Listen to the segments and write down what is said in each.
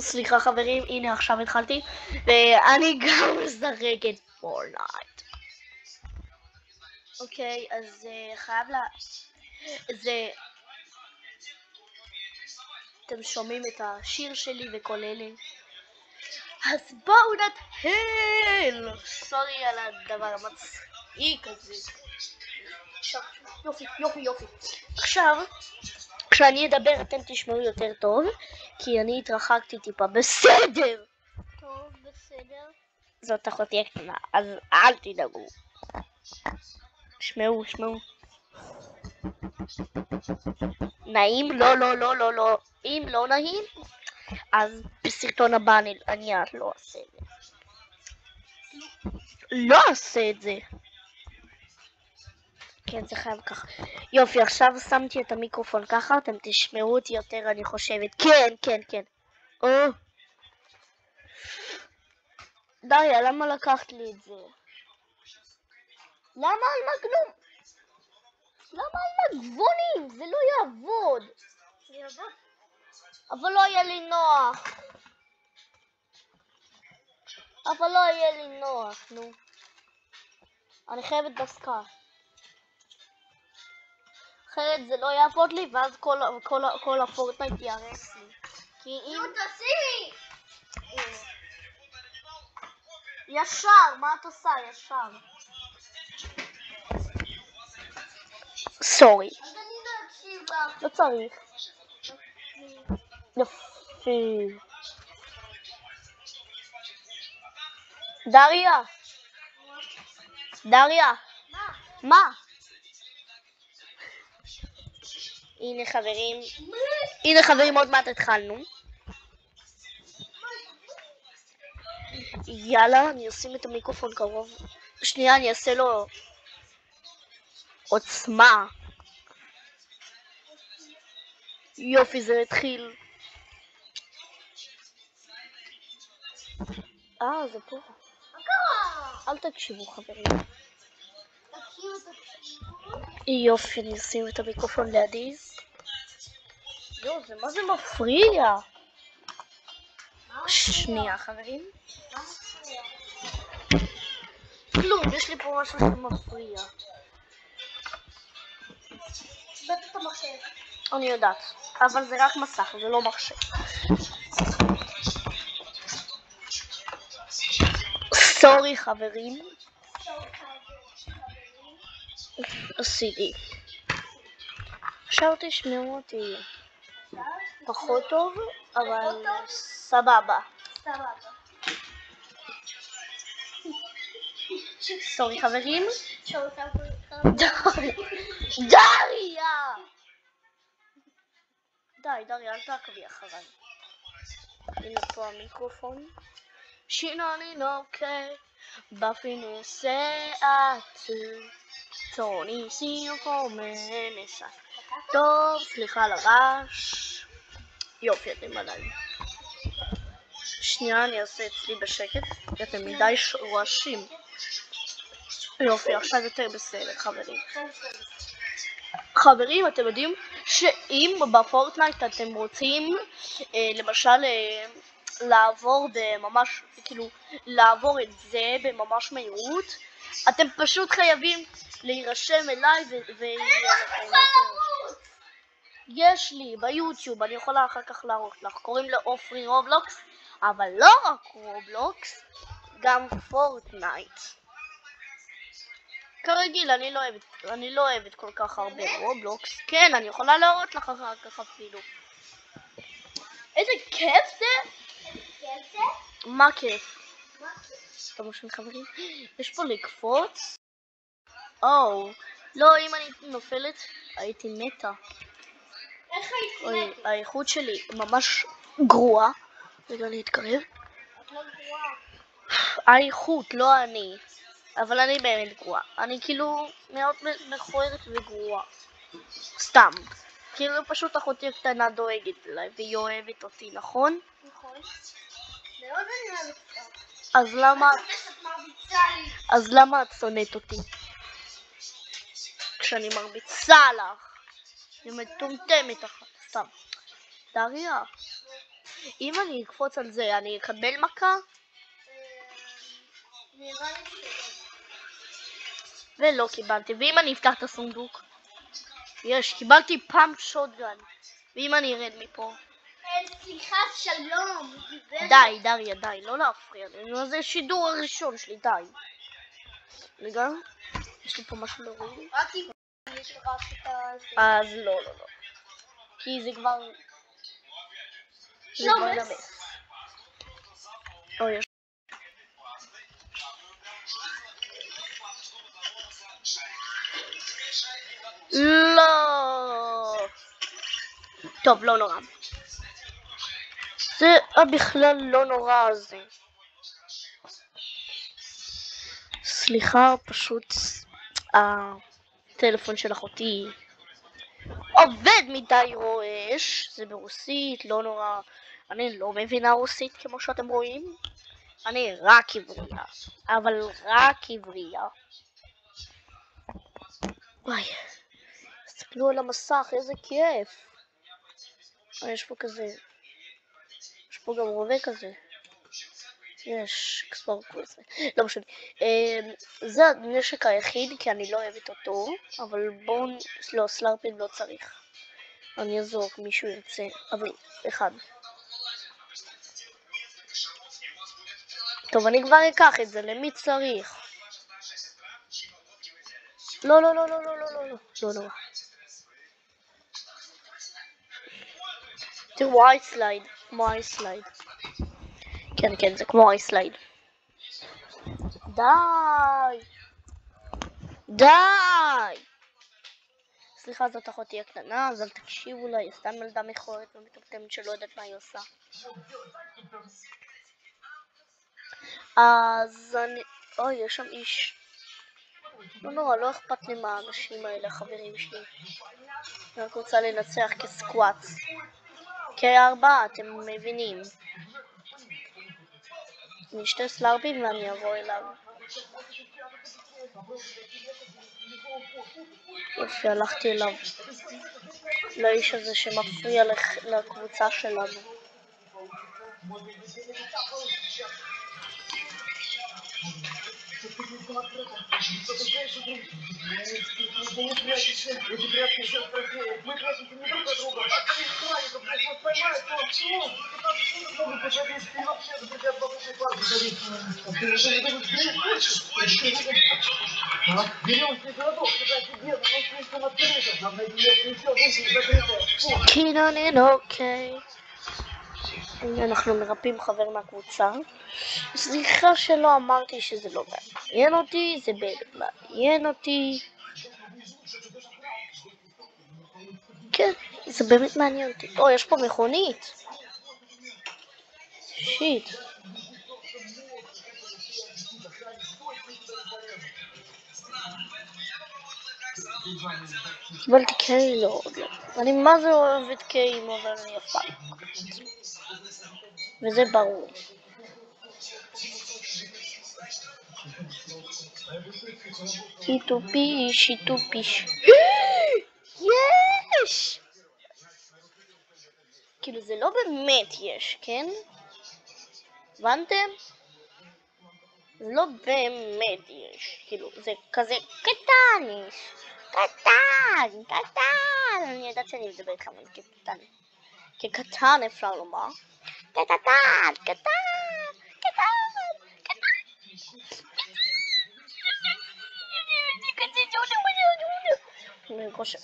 סליחה חברים, הנה עכשיו התחלתי, ואני גם משחקת פורטנייט. אוקיי, אז חייב זה... אתם שומעים את השיר שלי וכל אלה. אז בואו נתחיל! סורי על הדבר המצחיק הזה. יופי. עכשיו, כשאני אדבר אתם תשמעו יותר טוב, כי אני התרחקתי טיפה. בסדר! טוב, בסדר. זאת אחותי הקטנה, אז אל תדאגו. שמעו. נעים? לא. אם לא נעים, אז בסרטון הבא אני לא אעשה את זה. לא אעשה את זה. כן, זה חייב ככה. יופי, עכשיו שמתי את המיקרופון ככה, אתם תשמעו אותי יותר, אני חושבת. כן. דריה, למה לקחת לי את זה? למה על מגנום? למה על מגבונים? זה לא יעבוד. אבל לא יהיה לי נוח. נו. אני חייבת דסקה. אחרת זה לא יעבוד לי, ואז כל הפורטנייט יערס לי. כי אם... תשימי! ישר, מה את עושה? ישר. סורי. אז אני לא אקשיב לך. לא צריך. יופי. דריה. מה? הנה חברים, עוד מעט התחלנו. יאללה, אני אשים את המיקרופון קרוב. שנייה, אני אעשה לו עוצמה. יופי, זה התחיל. זה פה. אל תקשיבו חברים. יופי, אני אשים את המיקרופון לידי. מה זה מפריע? שנייה חברים. כלום, יש לי פה משהו שמפריע. בטח את המחשב. אני יודעת, אבל זה רק מסך, זה לא מחשב. סורי חברים. עשיתי. עכשיו תשמעו אותי. פחות טוב, אבל סבבה. סורי חברים. דריה! די, אל תעקבי אחריי. הנה פה המיקרופון. שינוני נוקה בפינוסעת טוני סיוקו מנסה. טוב, סליחה על הרעש. יופי, אתם עדיין. שנייה, אני אעשה אצלי בשקט, כי אתם מדי רועשים. יופי, עכשיו יותר בסדר, חברים, אתם יודעים שאם בפורטנייט אתם רוצים למשל לעבור בממש, לעבור את זה בממש מהירות, אתם פשוט חייבים להירשם אליי יש לי ביוטיוב, אני יכולה אחר כך להראות לך, קוראים לעופרי רובלוקס, אבל לא רק רובלוקס, גם פורטנייט. כרגיל, אני לא אוהבת כל כך הרבה רובלוקס. כן, אני יכולה להראות לך אחר כך אפילו. איזה כיף זה? מה כיף? אתם חושבים חברים? יש פה לקפוץ? לא, אם אני נופלת, הייתי מתה. איך הייתי מתה? האיכות שלי ממש גרועה. רגע, אני אתקרב. את לא גרועה. האיכות, לא אני. אבל אני באמת גרועה. אני כאילו מאוד מכוערת וגרועה. סתם. כאילו פשוט אחותי הקטנה דואגת אליי והיא אוהבת אותי, נכון? נכון. מאוד אני אוהבת אותך. אז למה את שונאת אותי? כשאני מרביצה לך. היא מטומטמת אחת. סתם. דריה. אם אני אקפוץ על זה, אני אקבל מכה? נראה לי שלא. ולא קיבלתי. ואם אני אפתח את הסונדוק? יש, קיבלתי פאמפ שוטגן. ואם אני ארד מפה? סליחה, שלום. די, דריה, די, לא להפריע לי. זה שידור הראשון שלי, די. רגע, יש לי פה משהו להוריד. רק אם יש לך את ה... אז לא. כי זה כבר... שומס. אוי, לא. טוב, לא נורא. זה בכלל לא נורא זה. סליחה, פשוט הטלפון של אחותי עובד מדי רועש. זה ברוסית, לא נורא. אני לא מבינה רוסית כמו שאתם רואים. אני רק עברייה, אבל רק עברייה. וואי, תסתכלו על המסך, איזה כיף. יש פה כזה, יש פה גם רובה כזה. יש כבר כזה, לא משנה. זה הנשק היחיד כי אני לא אוהבת אותו, אבל בואו, לא, סלרפים לא צריך. אני אזרוק, מישהו ירצה, אבל אחד. טוב, אני כבר אקח את זה, למי צריך? לא, לא. תראו, אייסלייד, כמו אייסלייד. כן, זה כמו אייסלייד. די! סליחה, זאת אחותי הקטנה, אז אל תקשיבו לה, היא סתם ילדה מכוערת ומטומטמת שלא יודעת מה היא עושה. אז אני... אוי, יש שם איש. לא נורא, לא אכפת לי מה האנשים האלה, החברים שלי. אני רק רוצה לנצח כסקואץ. כ4, אתם מבינים. אני אשתה סלרפים ואני אבוא אליו. יופי, הלכתי אליו. לאיש הזה שמפריע לקבוצה שלנו. קינן אוקיי. אנחנו מרפאים חבר מהקבוצה. סליחה שלא אמרתי שזה לא מעניין אותי, זה באמת מעניין אותי. כן, זה באמת מעניין אותי. או, יש פה מכונית. שיט. קיבלתי קיי, לא. אני מה זה אוהבת קיי, אבל אני יפה. וזה ברור. שיטופיש. יש! כאילו זה לא באמת יש, כן? הבנתם? זה לא באמת יש, כאילו זה כזה קטן. אני יודעת שאני מדבר איתכם כקטן. כקטן אפשר לומר. קטן.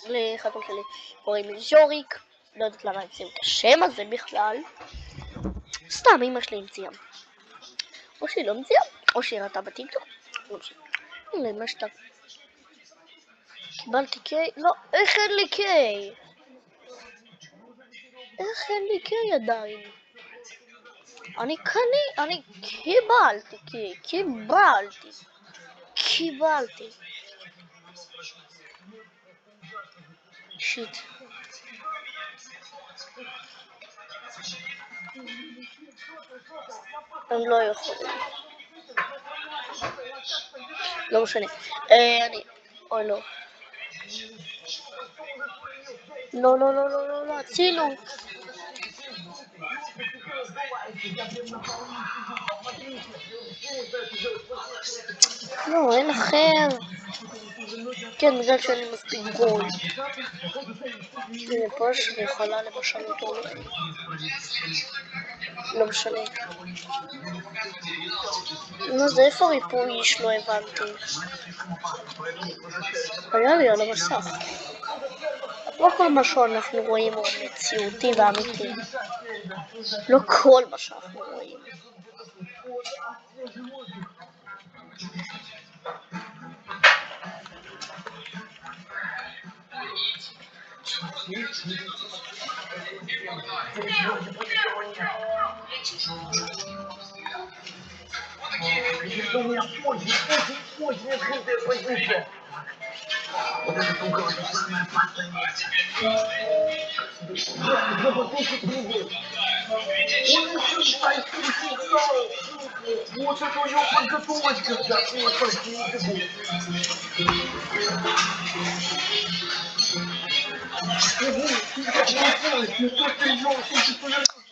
לחתום שלי קוראים לי ז'וריק, לא יודעת למה המציאו את השם הזה בכלל. סתם אמא שלי המציאה, או שהיא לא המציאה, או שהיא ראתה בטיקטוק. למה שאתה קיבלתי קיי? לא, איך אין לי קיי? עדיין? אני קיבלתי קיי, קיבלתי. שיט. הם לא יכולים. לא משנה. אוי לא. לא, הצילו. לא, אין אחר. כן, בגלל שאני מספיק גול. הנה פה שאני יכולה למשל אותו. לא משנה. נו, זה איפה ריפוי איש? לא הבנתי. היה לי על המסך. לא כל מה שאנחנו רואים הוא מציאותי ואמיתי. לא כל מה שאנחנו רואים. Это у меня очень открытая позиция. Вот это угол, это самое опасное место. Запутался трубы. Он начинает крутить зал. Вот это у него подготовочка. Да, вот почти не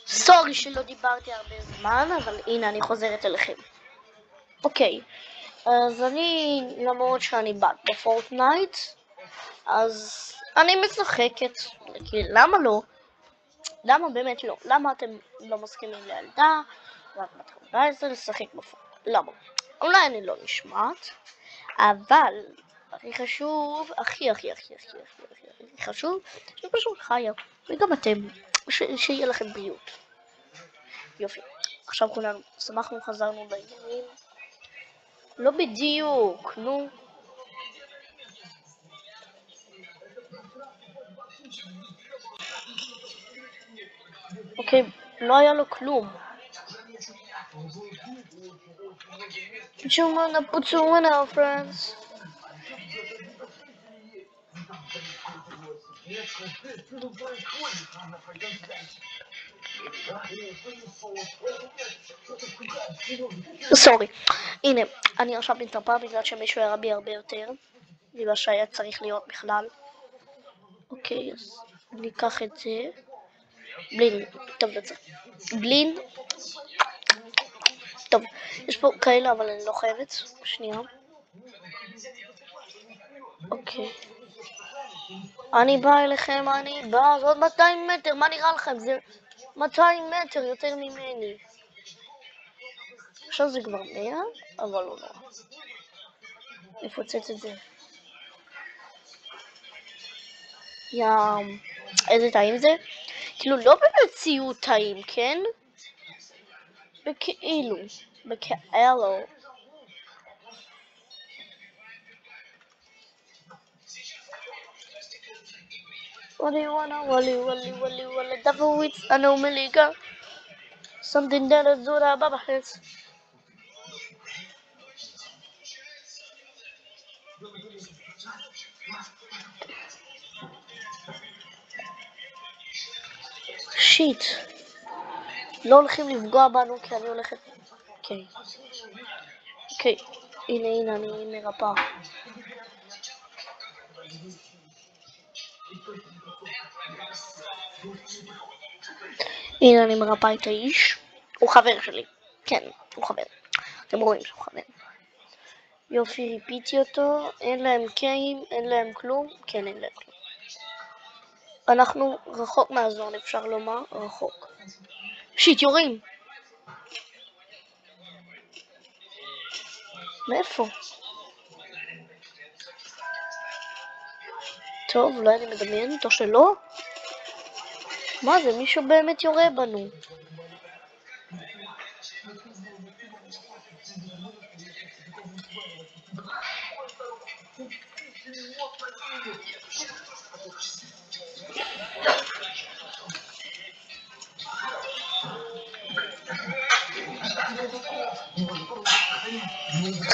סורי שלא דיברתי הרבה זמן, אבל הנה אני חוזרת אליכם. אוקיי, אז אני, למרות שאני בת בפורטנייט, אז אני משחקת, כי למה לא? למה באמת לא? למה אתם לא מסכימים לילדה? ואת בת 14 לשחק בפורטנייט? למה? אולי אני לא נשמעת, אבל הכי חשוב, הכי חשוב, שפשוט חיה, וגם אתם, שיהיה לכם בריאות. יופי, עכשיו כולנו שמחנו, חזרנו לעניינים. לא בדיוק, נו. אוקיי, לא היה לו כלום. Chumana Putsuana, friends. סורי, הנה, אני עכשיו מתרפה בגלל שמישהו ירה בי הרבה יותר, בגלל שהיה צריך להיות בכלל. אוקיי, אז ניקח את זה. בלין, טוב בצד. בלין. טוב, יש פה כאלה אבל אני לא חייבת. שנייה. אוקיי. אני באה אליכם, אני באה, זה עוד 200 מטר, מה נראה לכם? זה 200 מטר יותר ממני. עכשיו זה כבר 100, אבל לא נורא. נפוצץ את זה. ים, איזה טעים זה? כאילו לא במציאות טעים, כן? בכאילו, בכאלו. וואלי וואלה וואלי וואלי וואלי וואלה דבוויץ אני ומליגה something that is zora babahets שיט לא הולכים לפגוע בנו כי אני הולכת אוקיי אוקיי הנה אני מרפאה הנה אני מרפאה את האיש הוא חבר שלי כן הוא חבר אתם רואים שהוא חבר יופי ריפיתי אותו אין להם קיים אין להם כלום כן אין להם כלום אנחנו רחוק מהזון אפשר לומר רחוק שיט יורים מאיפה? טוב, אולי אני מדמיין איתו שלא? מה זה? מישהו באמת יורה בנו.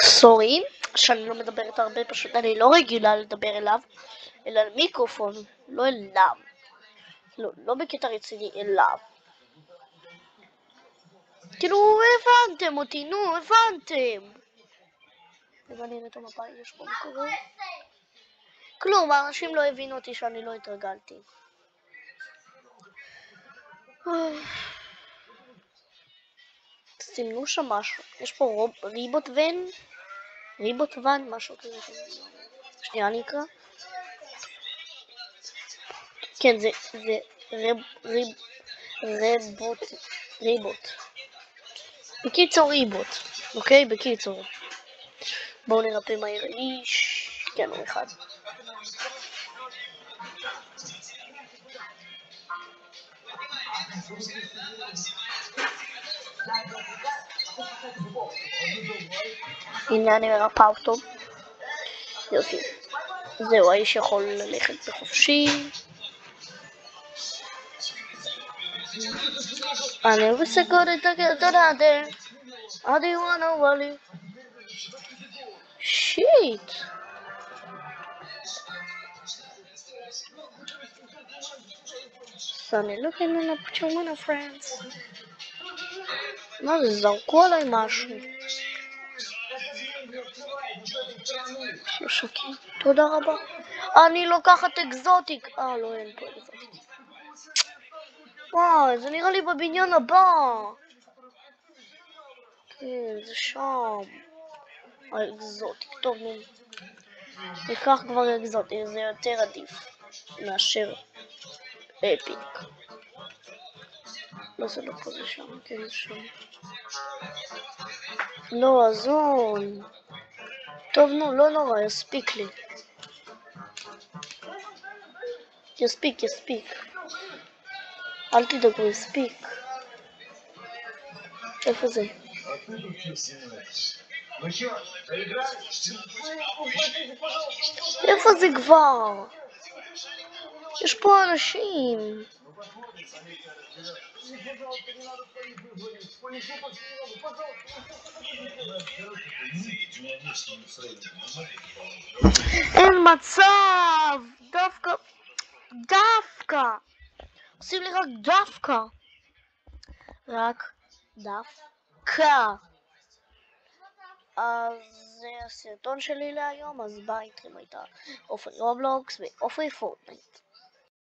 סורי, שאני לא מדברת הרבה, פשוט אני לא רגילה לדבר אליו, אלא על מיקרופון, לא אליו. לא בקטע רציני, אליו. כאילו, הבנתם אותי, נו, הבנתם. ואני אראה את המפה, יש פה מקורות. כלום, האנשים לא הבינו אותי שאני לא התרגלתי. סימנו שם משהו. יש פה ריבוט ון? ריבוט ון? משהו כזה. שנייה אני אקרא. כן, זה ריבוט. בקיצור ריבוט. אוקיי? בקיצור. בואו נרפא מהר איש. כן, הוא אחד. הנה אני מרפא אותו. יופי. זהו, האיש יכול ללכת בחופשי. אני בסקוד את הדבר. I do wanna worry. Shit. Sunny looking in a pajama friends. מה זה, זרקו עליי משהו. שושקים, תודה רבה. אני לוקחת אקזוטיק. לא, אין פה אקזוטיק. וואי, זה נראה לי בבניין הבא. כן, זה שם. האקזוטיק, טוב נו. ניקח כבר אקזוטיק, זה יותר עדיף מאשר אפיק. לא, זה לא פה, זה שם, כן, זה שם. לא, הזון. טוב נו, לא נורא, יספיק לי. יספיק. אל תדאגו, יספיק. איפה זה? איפה זה כבר? יש פה אנשים. אין מצב. דווקא. עושים לי רק דווקא. אז זה הסרטון שלי להיום, אז ביי, איתכם הייתה אופי רובלוקס ואופי פורטנייט.